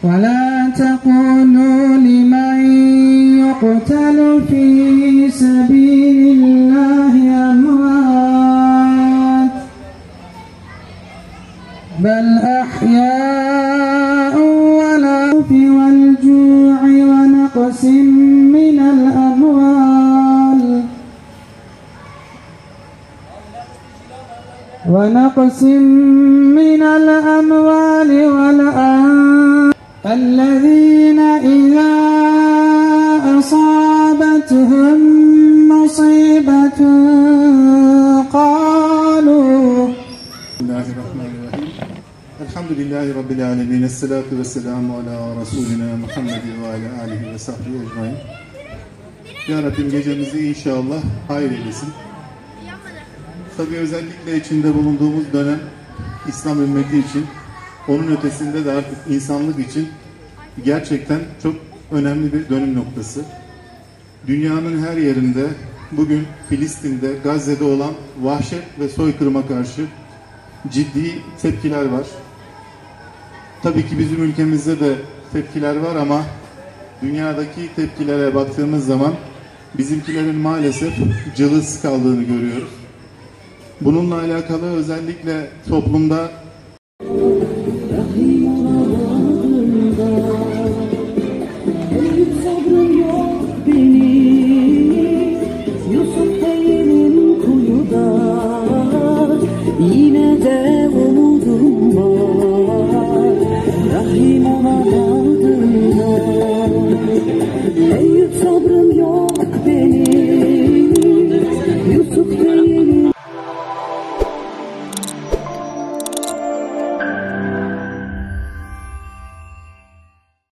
ولا تقولوا لمن يقتل في سبيل الله أموات بل أحياء والجوع ونقص من الأموال والأنفس الذين إذا أصابتهم مصيبة قالوا بسم الله الرحمن الرحيم الحمد لله رب العالمين الصلاة والسلام على Resulina Muhammed ve ala alihi ve sahbihi ecmaîn. Ya Rabbim gecemizi inşallah hayır eylesin. Tabii özellikle içinde bulunduğumuz dönem İslam ümmeti için, onun ötesinde de artık insanlık için gerçekten çok önemli bir dönüm noktası. Dünyanın her yerinde bugün Filistin'de, Gazze'de olan vahşet ve soykırıma karşı ciddi tepkiler var. Tabii ki bizim ülkemizde de tepkiler var ama dünyadaki tepkilere baktığımız zaman bizimkilerin maalesef cılız kaldığını görüyoruz. Bununla alakalı özellikle toplumda